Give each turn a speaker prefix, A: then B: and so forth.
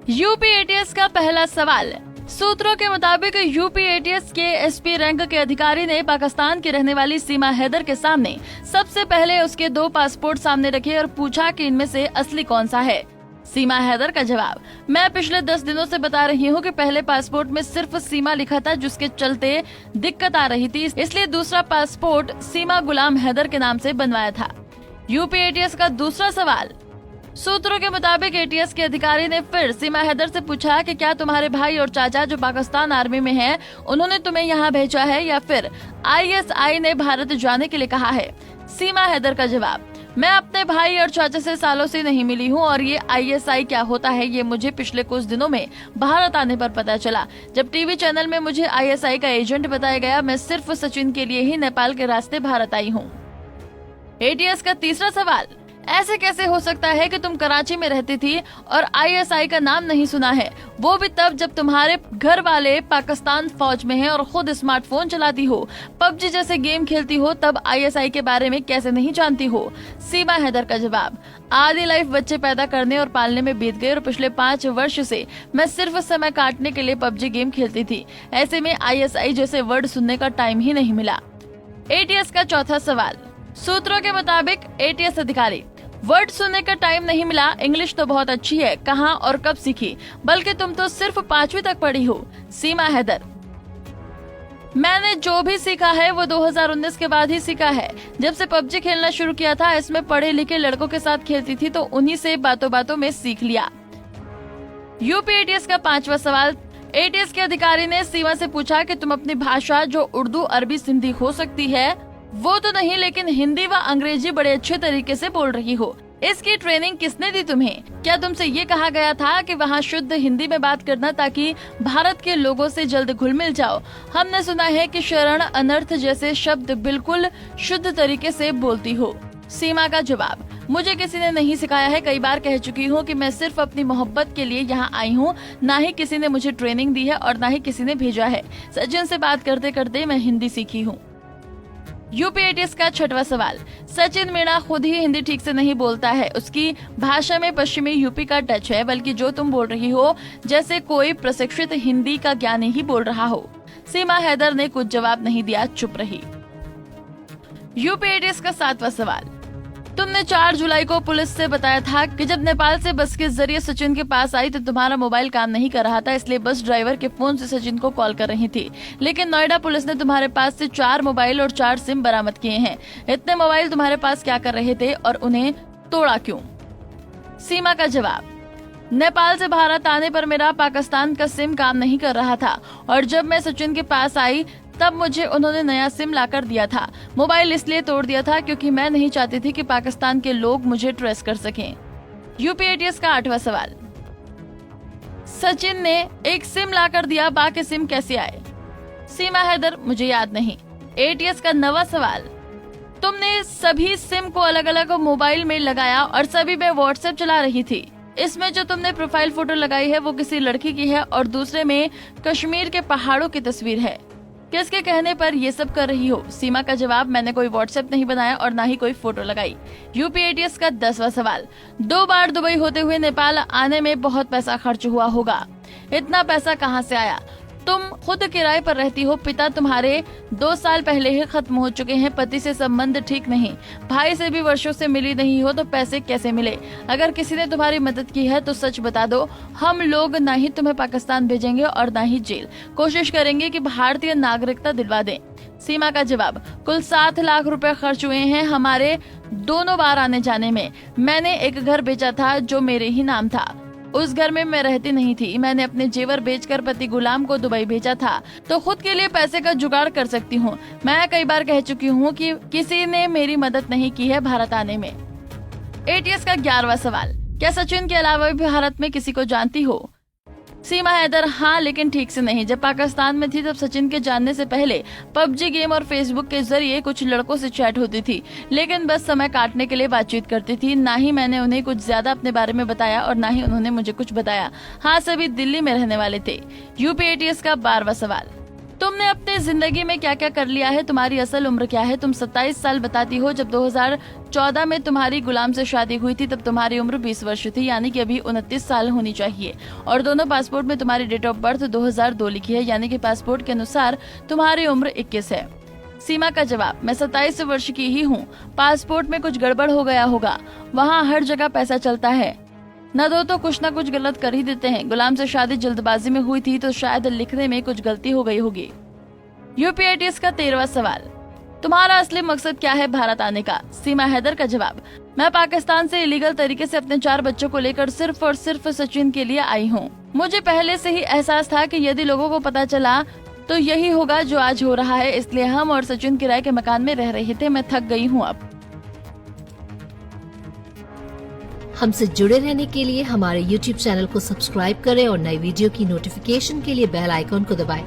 A: UP ATS का पहला सवाल। सूत्रों के मुताबिक यूपी एटीएस के एसपी रैंक के अधिकारी ने पाकिस्तान की रहने वाली सीमा हैदर के सामने सबसे पहले उसके 2 पासपोर्ट सामने रखे और पूछा कि इनमें से असली कौन सा है। सीमा हैदर का जवाब, मैं पिछले 10 दिनों से बता रही हूँ कि पहले पासपोर्ट में सिर्फ सीमा लिखा था, जिसके चलते दिक्कत आ रही थी, इसलिए दूसरा पासपोर्ट सीमा गुलाम हैदर के नाम से बनवाया था। यूपी एटीएस का दूसरा सवाल। सूत्रों के मुताबिक एटीएस के अधिकारी ने फिर सीमा हैदर से पूछा कि क्या तुम्हारे भाई और चाचा जो पाकिस्तान आर्मी में हैं, उन्होंने तुम्हें यहाँ भेजा है या फिर आईएसआई ने भारत जाने के लिए कहा है। सीमा हैदर का जवाब, मैं अपने भाई और चाचा से सालों से नहीं मिली हूँ और ये आईएसआई क्या होता है ये मुझे पिछले कुछ दिनों में भारत आने पर पता चला, जब टीवी चैनल में मुझे आईएसआई का एजेंट बताया गया। मैं सिर्फ सचिन के लिए ही नेपाल के रास्ते भारत आई हूँ। एटीएस का तीसरा सवाल। ऐसे कैसे हो सकता है कि तुम कराची में रहती थी और आईएसआई का नाम नहीं सुना है, वो भी तब जब तुम्हारे घर वाले पाकिस्तान फौज में हैं और खुद स्मार्टफोन चलाती हो, पबजी जैसे गेम खेलती हो, तब आईएसआई के बारे में कैसे नहीं जानती हो। सीमा हैदर का जवाब, आधी लाइफ बच्चे पैदा करने और पालने में बीत गई और पिछले 5 वर्ष से मैं सिर्फ समय काटने के लिए पबजी गेम खेलती थी। ऐसे में आईएसआई जैसे वर्ड सुनने का टाइम ही नहीं मिला। एटीएस का चौथा सवाल। सूत्रों के मुताबिक एटीएस अधिकारी, वर्ड सुनने का टाइम नहीं मिला, इंग्लिश तो बहुत अच्छी है, कहाँ और कब सीखी, बल्कि तुम तो सिर्फ 5वीं तक पढ़ी हो। सीमा हैदर, मैंने जो भी सीखा है वो 2019 के बाद ही सीखा है। जब से पबजी खेलना शुरू किया था, इसमें पढ़े लिखे लड़कों के साथ खेलती थी तो उन्हीं से बातों बातों में सीख लिया। यूपी एटीएस का 5वां सवाल। एटीएस के अधिकारी ने सीमा से पूछा कि तुम अपनी भाषा जो उर्दू, अरबी, सिंधी हो सकती है वो तो नहीं, लेकिन हिंदी व अंग्रेजी बड़े अच्छे तरीके से बोल रही हो, इसकी ट्रेनिंग किसने दी तुम्हें? क्या तुमसे ये कहा गया था कि वहाँ शुद्ध हिंदी में बात करना ताकि भारत के लोगों से जल्द घुल मिल जाओ? हमने सुना है कि शरण, अनर्थ जैसे शब्द बिल्कुल शुद्ध तरीके से बोलती हो। सीमा का जवाब, मुझे किसी ने नहीं सिखाया है। कई बार कह चुकी हूँ कि मैं सिर्फ अपनी मोहब्बत के लिए यहाँ आई हूँ, ना ही किसी ने मुझे ट्रेनिंग दी है और ना ही किसी ने भेजा है। सचिन से बात करते करते मैं हिंदी सीखी हूँ। यूपी एटीएस का 6वां सवाल। सचिन मीणा खुद ही हिंदी ठीक से नहीं बोलता है, उसकी भाषा में पश्चिमी यूपी का टच है, बल्कि जो तुम बोल रही हो जैसे कोई प्रशिक्षित हिंदी का ज्ञानी ही बोल रहा हो। सीमा हैदर ने कुछ जवाब नहीं दिया, चुप रही। यूपी एटीएस का 7वां सवाल। तुमने 4 जुलाई को पुलिस से बताया था कि जब नेपाल से बस के जरिए सचिन के पास आई तो तुम्हारा मोबाइल काम नहीं कर रहा था, इसलिए बस ड्राइवर के फोन से सचिन को कॉल कर रही थी। लेकिन नोएडा पुलिस ने तुम्हारे पास से 4 मोबाइल और 4 सिम बरामद किए हैं। इतने मोबाइल तुम्हारे पास क्या कर रहे थे और उन्हें तोड़ा क्यों? सीमा का जवाब, नेपाल से भारत आने पर मेरा पाकिस्तान का सिम काम नहीं कर रहा था और जब मैं सचिन के पास आई तब मुझे उन्होंने नया सिम लाकर दिया था। मोबाइल इसलिए तोड़ दिया था क्योंकि मैं नहीं चाहती थी कि पाकिस्तान के लोग मुझे ट्रेस कर सकें। यूपी एटीएस का 8वां सवाल। सचिन ने एक सिम लाकर दिया, बाकी सिम कैसे आए? सीमा हैदर, मुझे याद नहीं। एटीएस का 9वां सवाल। तुमने सभी सिम को अलग अलग मोबाइल में लगाया और सभी में व्हाट्सएप चला रही थी। इसमें जो तुमने प्रोफाइल फोटो लगाई है वो किसी लड़की की है और दूसरे में कश्मीर के पहाड़ों की तस्वीर है। किसके कहने पर ये सब कर रही हो? सीमा का जवाब, मैंने कोई व्हाट्सएप नहीं बनाया और ना ही कोई फोटो लगाई। यूपी एटीएस का 10वां सवाल। 2 बार दुबई होते हुए नेपाल आने में बहुत पैसा खर्च हुआ होगा, इतना पैसा कहाँ से आया? तुम खुद किराए पर रहती हो, पिता तुम्हारे 2 साल पहले ही खत्म हो चुके हैं, पति से संबंध ठीक नहीं, भाई से भी वर्षों से मिली नहीं हो, तो पैसे कैसे मिले? अगर किसी ने तुम्हारी मदद की है तो सच बता दो, हम लोग ना ही तुम्हें पाकिस्तान भेजेंगे और ना ही जेल, कोशिश करेंगे कि भारतीय नागरिकता दिलवा दें। सीमा का जवाब, कुल 7 लाख रुपए खर्च हुए हैं हमारे दोनों बार आने जाने में। मैंने एक घर बेचा था जो मेरे ही नाम था, उस घर में मैं रहती नहीं थी। मैंने अपने जेवर बेचकर पति गुलाम को दुबई भेजा था, तो खुद के लिए पैसे का जुगाड़ कर सकती हूँ। मैं कई बार कह चुकी हूँ कि किसी ने मेरी मदद नहीं की है भारत आने में। एटीएस का 11वां सवाल। क्या सचिन के अलावा भी भारत में किसी को जानती हो? सीमा हैदर, हाँ, लेकिन ठीक से नहीं। जब पाकिस्तान में थी तब सचिन के जानने से पहले पबजी गेम और फेसबुक के जरिए कुछ लड़कों से चैट होती थी, लेकिन बस समय काटने के लिए बातचीत करती थी। ना ही मैंने उन्हें कुछ ज्यादा अपने बारे में बताया और ना ही उन्होंने मुझे कुछ बताया। हाँ, सभी दिल्ली में रहने वाले थे। यूपी एटीएस का 12वां सवाल। तुमने अपने जिंदगी में क्या क्या कर लिया है, तुम्हारी असल उम्र क्या है। तुम 27 साल बताती हो। जब 2014 में तुम्हारी गुलाम से शादी हुई थी तब तुम्हारी उम्र 20 वर्ष थी, यानी कि अभी 29 साल होनी चाहिए। और दोनों पासपोर्ट में तुम्हारी डेट ऑफ बर्थ 2002 लिखी है, यानी कि पासपोर्ट के अनुसार तुम्हारी उम्र 21 है। सीमा का जवाब, मैं 27 वर्ष की ही हूँ। पासपोर्ट में कुछ गड़बड़ हो गया होगा, वहाँ हर जगह पैसा चलता है, न दो तो कुछ न कुछ गलत कर ही देते हैं। गुलाम से शादी जल्दबाजी में हुई थी तो शायद लिखने में कुछ गलती हो गई होगी। यूपीएटीएस का 13वां सवाल, तुम्हारा असली मकसद क्या है भारत आने का। सीमा हैदर का जवाब, मैं पाकिस्तान से इलीगल तरीके से अपने 4 बच्चों को लेकर सिर्फ और सिर्फ सचिन के लिए आई हूँ। मुझे पहले से ही एहसास था कि यदि लोगों को पता चला तो यही होगा जो आज हो रहा है, इसलिए हम और सचिन किराए के मकान में रह रहे थे। मैं थक गई हूँ अब।
B: हमसे जुड़े रहने के लिए हमारे YouTube चैनल को सब्सक्राइब करें और नई वीडियो की नोटिफिकेशन के लिए बेल आइकॉन को दबाएं।